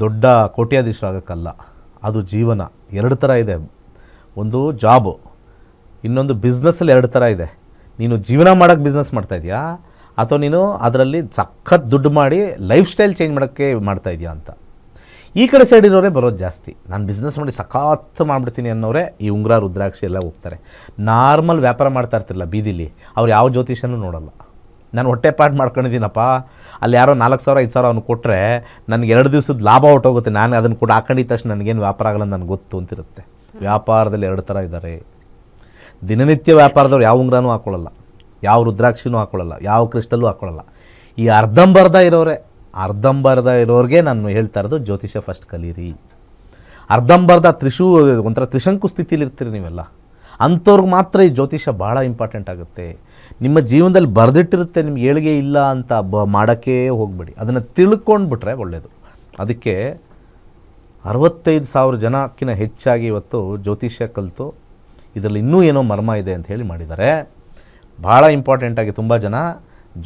ದೊಡ್ಡ ಕೋಟ್ಯಾಧೀಶರಾಗಕ್ಕಲ್ಲ, ಅದು ಜೀವನ. ಎರಡು ಥರ ಇದೆ. ಒಂದು ಜಾಬು, ಇನ್ನೊಂದು ಬಿಸ್ನೆಸ್ಸಲ್ಲಿ ಎರಡು ಥರ ಇದೆ. ನೀನು ಜೀವನ ಮಾಡೋಕ್ಕೆ ಬಿಸ್ನೆಸ್ ಮಾಡ್ತಾಯಿದ್ಯಾ ಅಥವಾ ನೀನು ಅದರಲ್ಲಿ ಸಖತ್ ದುಡ್ಡು ಮಾಡಿ ಲೈಫ್ ಸ್ಟೈಲ್ ಚೇಂಜ್ ಮಾಡೋಕ್ಕೆ ಮಾಡ್ತಾಯಿದ್ಯಾ ಅಂತ. ಈ ಕಡೆ ಸೈಡ್ ಇರೋರೇ ಬರೋದು ಜಾಸ್ತಿ. ನಾನು ಬಿಸ್ನೆಸ್ ಮಾಡಿ ಸಖತ್ ಮಾಡಿಬಿಡ್ತೀನಿ ಅನ್ನೋರೇ ಈ ಉಂಗುರ ರುದ್ರಾಕ್ಷಿ ಎಲ್ಲ ಹೋಗ್ತಾರೆ. ನಾರ್ಮಲ್ ವ್ಯಾಪಾರ ಮಾಡ್ತಾ ಇರ್ತಿರಲ್ಲ ಬೀದಿಲಿ, ಅವ್ರು ಯಾವ ಜ್ಯೋತಿಷನೂ ನೋಡೋಲ್ಲ. ನಾನು ಹೊಟ್ಟೆ ಪಾಟ್ ಮಾಡ್ಕೊಂಡಿದ್ದೀನಪ್ಪ, ಅಲ್ಲಿ ಯಾರೋ 4,000 5,000 ಅವ್ನು ಕೊಟ್ಟರೆ ನನಗೆ 2 ದಿವಸದ ಲಾಭ ಹೊಟ್ಟೋಗುತ್ತೆ, ನಾನು ಅದನ್ನು ಕೂಡ ಹಾಕೊಂಡಿದ್ದ ತಕ್ಷಣ ನನಗೇನು ವ್ಯಾಪಾರ ಆಗಲ್ಲ ನನಗೆ ಗೊತ್ತು ಅಂತಿರುತ್ತೆ. ವ್ಯಾಪಾರದಲ್ಲಿ 2 ಥರ ಇದ್ದಾರೆ. ದಿನನಿತ್ಯ ವ್ಯಾಪಾರದವ್ರು ಯಾವ ಉಂಗುರನೂ ಹಾಕ್ಕೊಳ್ಳಲ್ಲ, ಯಾವ ರುದ್ರಾಕ್ಷಿನೂ ಹಾಕ್ಕೊಳ್ಳಲ್ಲ, ಯಾವ ಕ್ರಿಸ್ಟಲ್ಲೂ ಹಾಕ್ಕೊಳ್ಳಲ್ಲ. ಈ ಅರ್ಧಂಬರ್ಧ ಇರೋರಿಗೆ ನಾನು ಹೇಳ್ತಾ ಇರೋದು ಜ್ಯೋತಿಷ ಫಸ್ಟ್ ಕಲೀರಿ. ಅರ್ಧಂಬರ್ಧ ಒಂಥರ ತ್ರಿಶಂಕು ಸ್ಥಿತಿಲಿ ಇರ್ತೀರಿ ನೀವೆಲ್ಲ, ಅಂಥವ್ರಿಗೆ ಮಾತ್ರ ಈ ಜ್ಯೋತಿಷ ಭಾಳ ಇಂಪಾರ್ಟೆಂಟ್ ಆಗುತ್ತೆ. ನಿಮ್ಮ ಜೀವನದಲ್ಲಿ ಬರೆದಿಟ್ಟಿರುತ್ತೆ, ನಿಮ್ಗೆ ಏಳಿಗೆ ಇಲ್ಲ ಅಂತ ಮಾಡೋಕ್ಕೆ ಹೋಗಬೇಡಿ. ಅದನ್ನು ತಿಳ್ಕೊಂಡ್ಬಿಟ್ರೆ ಒಳ್ಳೆಯದು. ಅದಕ್ಕೆ 65,000 ಜನಕ್ಕಿಂತ ಹೆಚ್ಚಾಗಿ ಇವತ್ತು ಜ್ಯೋತಿಷ್ಯ ಕಲಿತು ಇದರಲ್ಲಿ ಇನ್ನೂ ಏನೋ ಮರ್ಮ ಇದೆ ಅಂತ ಹೇಳಿ ಮಾಡಿದ್ದಾರೆ. ಭಾಳ ಇಂಪಾರ್ಟೆಂಟಾಗಿ ತುಂಬ ಜನ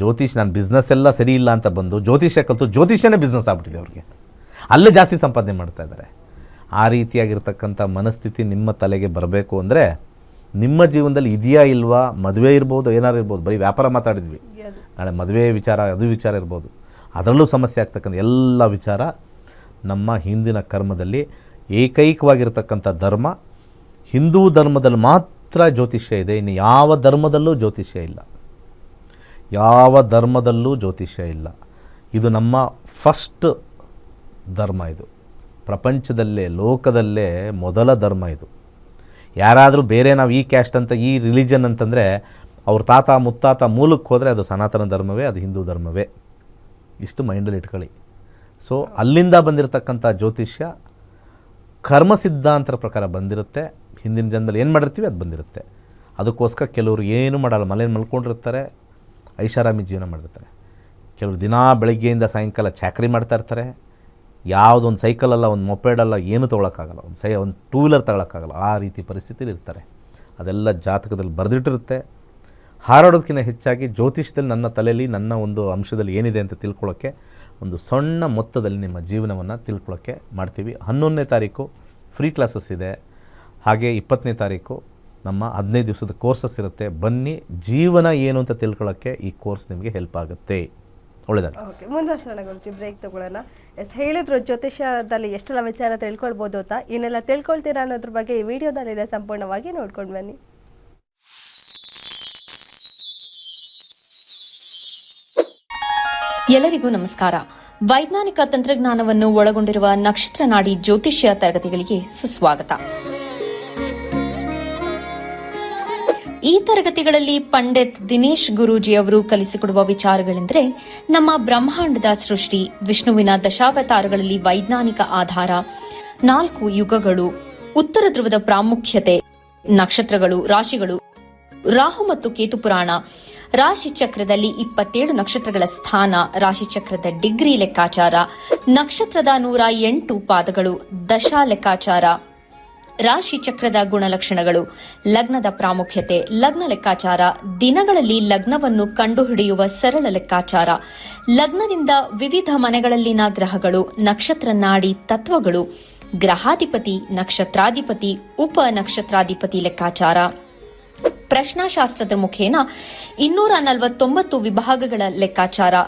ಜ್ಯೋತಿಷ್ ನಾನು ಬಿಸ್ನೆಸ್ ಎಲ್ಲ ಸರಿ ಇಲ್ಲ ಅಂತ ಬಂದು ಜ್ಯೋತಿಷ್ಯ ಕಲಿತು ಜ್ಯೋತಿಷ್ಯನೇ ಬಿಸ್ನೆಸ್ ಆಗ್ಬಿಟ್ಟಿದೆ ಅವ್ರಿಗೆ, ಅಲ್ಲೇ ಜಾಸ್ತಿ ಸಂಪಾದನೆ ಮಾಡ್ತಾ ಇದ್ದಾರೆ. ಆ ರೀತಿಯಾಗಿರ್ತಕ್ಕಂಥ ಮನಸ್ಥಿತಿ ನಿಮ್ಮ ತಲೆಗೆ ಬರಬೇಕು ಅಂದರೆ ನಿಮ್ಮ ಜೀವನದಲ್ಲಿ ಇದೆಯಾ ಇಲ್ವಾ, ಮದುವೆ ಇರ್ಬೋದು, ಏನಾರು ಇರ್ಬೋದು, ಬರೀ ವ್ಯಾಪಾರ ಮಾತಾಡಿದ್ವಿ, ನಾಳೆ ಮದುವೆ ವಿಚಾರ ಅದು ವಿಚಾರ ಇರ್ಬೋದು, ಅದರಲ್ಲೂ ಸಮಸ್ಯೆ ಆಗ್ತಕ್ಕಂಥ ಎಲ್ಲ ವಿಚಾರ ನಮ್ಮ ಹಿಂದಿನ ಕರ್ಮದಲ್ಲಿ ಏಕೈಕವಾಗಿರ್ತಕ್ಕಂಥ ಧರ್ಮ ಹಿಂದೂ ಧರ್ಮದಲ್ಲಿ ಮಾತ್ರ ಜ್ಯೋತಿಷ್ಯ ಇದೆ. ಇನ್ನು ಯಾವ ಧರ್ಮದಲ್ಲೂ ಜ್ಯೋತಿಷ್ಯ ಇಲ್ಲ, ಯಾವ ಧರ್ಮದಲ್ಲೂ ಜ್ಯೋತಿಷ್ಯ ಇಲ್ಲ. ಇದು ನಮ್ಮ ಫಸ್ಟ್ ಧರ್ಮ. ಇದು ಪ್ರಪಂಚದಲ್ಲೇ ಲೋಕದಲ್ಲೇ ಮೊದಲ ಧರ್ಮ ಇದು. ಯಾರಾದರೂ ಬೇರೆ ನಾವು ಈ ಕ್ಯಾಸ್ಟ್ ಅಂತ ಈ ರಿಲಿಜನ್ ಅಂತಂದರೆ ಅವ್ರ ತಾತ ಮುತ್ತಾತ ಮೂಲಕ್ಕೆ ಹೋದರೆ ಅದು ಸನಾತನ ಧರ್ಮವೇ, ಅದು ಹಿಂದೂ ಧರ್ಮವೇ. ಇಷ್ಟು ಮೈಂಡಲ್ಲಿ ಇಟ್ಕೊಳ್ಳಿ. ಸೊ ಅಲ್ಲಿಂದ ಬಂದಿರತಕ್ಕಂಥ ಜ್ಯೋತಿಷ್ಯ ಕರ್ಮ ಸಿದ್ಧಾಂತರ ಪ್ರಕಾರ ಬಂದಿರುತ್ತೆ. ಹಿಂದಿನ ಜನ್ಮದಲ್ಲಿ ಏನು ಮಾಡಿರ್ತೀವಿ ಅದು ಬಂದಿರುತ್ತೆ. ಅದಕ್ಕೋಸ್ಕರ ಕೆಲವರು ಏನು ಮಾಡಲ್ಲ, ಮನೇಲಿ ಮಲ್ಕೊಂಡಿರ್ತಾರೆ, ಐಷಾರಾಮಿ ಜೀವನ ಮಾಡಿರ್ತಾರೆ. ಕೆಲವರು ದಿನ ಬೆಳಗ್ಗೆಯಿಂದ ಸಾಯಂಕಾಲ ಚಾಕರಿ ಮಾಡ್ತಾಯಿರ್ತಾರೆ. ಯಾವುದೊಂದು ಸೈಕಲಲ್ಲ, ಒಂದು ಮೊಪೆಡಲ್ಲ, ಏನೂ ತೊಗೊಳಕ್ಕಾಗಲ್ಲ, ಒಂದು 2 ವೀಲರ್ ತಗೊಳಕ್ಕಾಗಲ್ಲ. ಆ ರೀತಿ ಪರಿಸ್ಥಿತಿಲಿ ಇರ್ತಾರೆ. ಅದೆಲ್ಲ ಜಾತಕದಲ್ಲಿ ಬರೆದಿಟ್ಟಿರುತ್ತೆ. ಹಾರಾಡೋದಕ್ಕಿಂತ ಹೆಚ್ಚಾಗಿ ಜ್ಯೋತಿಷದಲ್ಲಿ ನನ್ನ ತಲೆಯಲ್ಲಿ ನನ್ನ ಒಂದು ಅಂಶದಲ್ಲಿ ಏನಿದೆ ಅಂತ ತಿಳ್ಕೊಳ್ಳೋಕ್ಕೆ ಒಂದು ಸಣ್ಣ ಮೊತ್ತದಲ್ಲಿ ನಿಮ್ಮ ಜೀವನವನ್ನು ತಿಳ್ಕೊಳ್ಳೋಕ್ಕೆ ಮಾಡ್ತೀವಿ. 11ನೇ ತಾರೀಕು ಫ್ರೀ ಕ್ಲಾಸಸ್ ಇದೆ. ಹಾಗೆ 20ನೇ ತಾರೀಕು ನಮ್ಮ 15 ದಿವಸದ ಕೋರ್ಸಸ್ ಇರುತ್ತೆ. ಬನ್ನಿ, ಜೀವನ ಏನು ಅಂತ ತಿಳ್ಕೊಳ್ಳೋಕ್ಕೆ ಈ ಕೋರ್ಸ್ ನಿಮಗೆ ಹೆಲ್ಪ್ ಆಗುತ್ತೆ. ಒಳ್ಳೆಯದಾಗ ಓಕೆ, ಮುಂದುವರ್ಸೋಣ ಗುರುಜಿ. ಬ್ರೇಕ್ ತಗೊಳ್ಳೋಣ. ಹೇಳಿದ್ರು ಜ್ಯೋತಿಷ್ಯದಲ್ಲಿ ಎಷ್ಟೆಲ್ಲ ವಿಚಾರ ತಿಳ್ಕೊಳ್ಬೋದು ಅಂತ. ಇನ್ನೆಲ್ಲ ತಿಳ್ಕೊಳ್ತೀರಾ ಅನ್ನೋದ್ರ ಬಗ್ಗೆ ಈ ವಿಡಿಯೋದಲ್ಲಿದೆ, ಸಂಪೂರ್ಣವಾಗಿ ನೋಡ್ಕೊಂಡು ಬನ್ನಿ. ಎಲ್ಲರಿಗೂ ನಮಸ್ಕಾರ. ವೈಜ್ಞಾನಿಕ ತಂತ್ರಜ್ಞಾನವನ್ನು ಒಳಗೊಂಡಿರುವ ನಕ್ಷತ್ರ ನಾಡಿ ಜ್ಯೋತಿಷ್ಯ ತರಗತಿಗಳಿಗೆ ಸುಸ್ವಾಗತ. ಈ ತರಗತಿಗಳಲ್ಲಿ ಪಂಡಿತ್ ದಿನೇಶ್ ಗುರೂಜಿ ಅವರು ಕಲಿಸಿಕೊಡುವ ವಿಚಾರಗಳೆಂದರೆ ನಮ್ಮ ಬ್ರಹ್ಮಾಂಡದ ಸೃಷ್ಟಿ, ವಿಷ್ಣುವಿನ ದಶಾವತಾರಗಳಲ್ಲಿ ವೈಜ್ಞಾನಿಕ ಆಧಾರ, 4 ಯುಗಗಳು, ಉತ್ತರ ಧ್ರುವದ ಪ್ರಾಮುಖ್ಯತೆ, ನಕ್ಷತ್ರಗಳು, ರಾಶಿಗಳು, ರಾಹು ಮತ್ತು ಕೇತು ಪುರಾಣ, ರಾಶಿ ಚಕ್ರದಲ್ಲಿ 27 ನಕ್ಷತ್ರಗಳ ಸ್ಥಾನ, ರಾಶಿ ಚಕ್ರದ ಡಿಗ್ರಿ ಲೆಕ್ಕಾಚಾರ, ನಕ್ಷತ್ರದ 108 ಪಾದಗಳು, ದಶಾ ಲೆಕ್ಕಾಚಾರ, ರಾಶಿ ಚಕ್ರದ ಗುಣಲಕ್ಷಣಗಳು, ಲಗ್ನದ ಪ್ರಾಮುಖ್ಯತೆ, ಲಗ್ನ ಲೆಕ್ಕಾಚಾರ, ದಿನಗಳಲ್ಲಿ ಲಗ್ನವನ್ನು ಕಂಡುಹಿಡಿಯುವ ಸರಳ ಲೆಕ್ಕಾಚಾರ, ಲಗ್ನದಿಂದ ವಿವಿಧ ಮನೆಗಳಲ್ಲಿನ ಗ್ರಹಗಳು, ನಕ್ಷತ್ರ ನಾಡಿ ತತ್ವಗಳು, ಗ್ರಹಾಧಿಪತಿ, ನಕ್ಷತ್ರಾಧಿಪತಿ, ಉಪ ನಕ್ಷತ್ರಾಧಿಪತಿ ಲೆಕ್ಕಾಚಾರ, ಪ್ರಶ್ನಾಶಾಸ್ತ್ರದ ಮುಖೇನ 249 ವಿಭಾಗಗಳ ಲೆಕ್ಕಾಚಾರ,